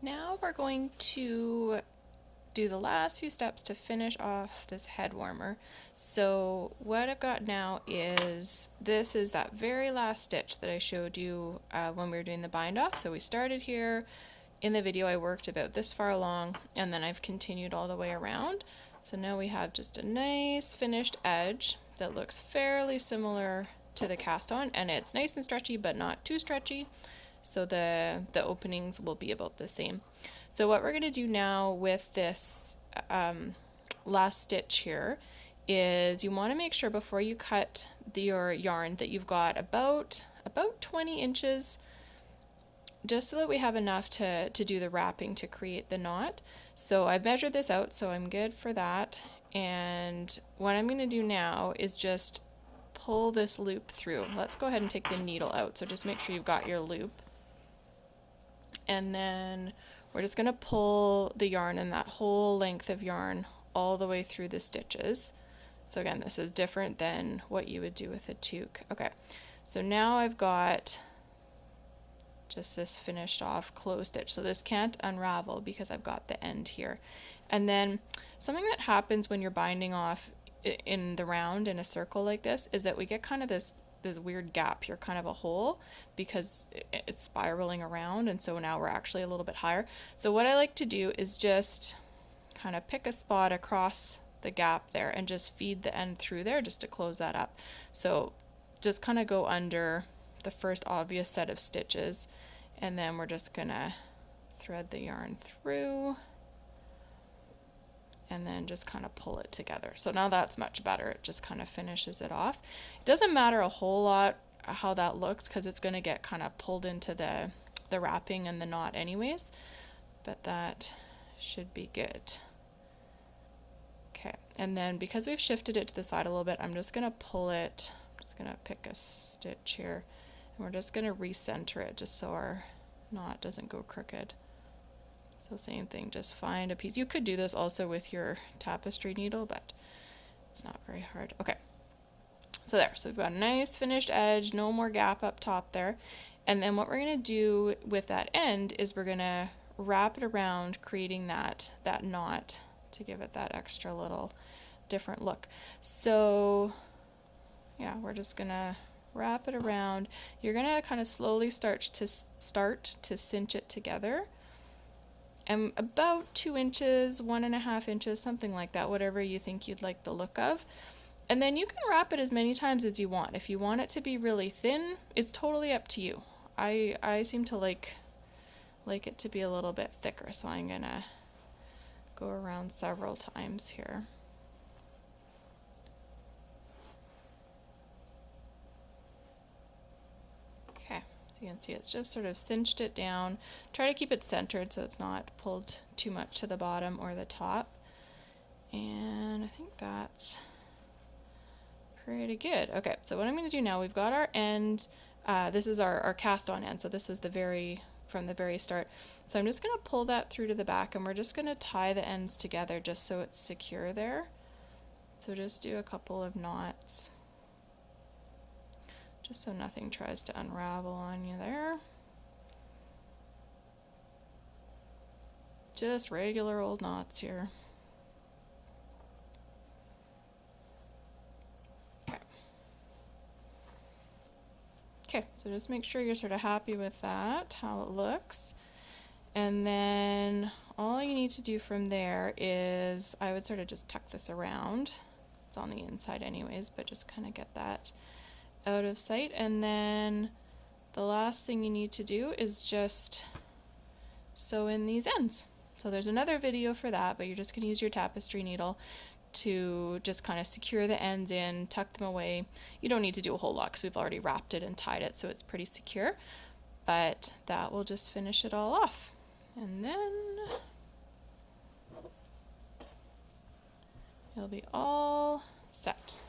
Now we're going to do the last few steps to finish off this head warmer. So what I've got now is, this is that very last stitch that I showed you when we were doing the bind off. So we started here. In the video I worked about this far along, and then I've continued all the way around. So now we have just a nice finished edge that looks fairly similar to the cast on, and it's nice and stretchy but not too stretchy. So the openings will be about the same. So what we're going to do now with this last stitch here is, you want to make sure before you cut your yarn that you've got about 20 inches, just so that we have enough to do the wrapping to create the knot. So I've measured this out, so I'm good for that. And what I'm going to do now is just pull this loop through. Let's go ahead and take the needle out. So just make sure you've got your loop. And then we're just going to pull the yarn in that whole length of yarn all the way through the stitches. So again, this is different than what you would do with a toque. Okay, so now I've got just this finished off closed stitch. So this can't unravel because I've got the end here. And then something that happens when you're binding off in the round in a circle like this is that we get kind of this weird gap here, kind of a hole, because it's spiraling around, and so now we're actually a little bit higher. So what I like to do is just kind of pick a spot across the gap there and just feed the end through there just to close that up. So just kind of go under the first obvious set of stitches, and then we're just gonna thread the yarn through and then just kind of pull it together. So now that's much better. It just kind of finishes it off. It doesn't matter a whole lot how that looks because it's going to get kind of pulled into the wrapping and the knot anyways, but that should be good. Okay, and then because we've shifted it to the side a little bit, I'm just going to pull it. I'm just going to pick a stitch here, and we're just going to recenter it just so our knot doesn't go crooked. So same thing, just find a piece. You could do this also with your tapestry needle, but it's not very hard. Okay, so there. So we've got a nice finished edge, no more gap up top there. And then what we're going to do with that end is we're going to wrap it around, creating that knot to give it that extra little different look. So yeah, we're just going to wrap it around. You're going to kind of slowly start to cinch it together. And about 2 inches, 1.5 inches, something like that, whatever you think you'd like the look of. And then you can wrap it as many times as you want. If you want it to be really thin, it's totally up to you. I seem to like it to be a little bit thicker, so I'm gonna go around several times here. You can see it's just sort of cinched it down. Try to keep it centered so it's not pulled too much to the bottom or the top. And I think that's pretty good. Okay, so what I'm going to do now, we've got our end. This is our cast on end, so this was from the very start. So I'm just going to pull that through to the back, and we're just going to tie the ends together just so it's secure there. So just do a couple of knots, just so nothing tries to unravel on you there. Just regular old knots here. Okay, so just make sure you're sort of happy with that, how it looks. And then all you need to do from there is, I would sort of just tuck this around. It's on the inside anyways, but just kind of get that out of sight. And then the last thing you need to do is just sew in these ends. So there's another video for that, but you're just going to use your tapestry needle to just kind of secure the ends in, tuck them away. You don't need to do a whole lot because we've already wrapped it and tied it, so it's pretty secure, but that will just finish it all off. And then it'll be all set.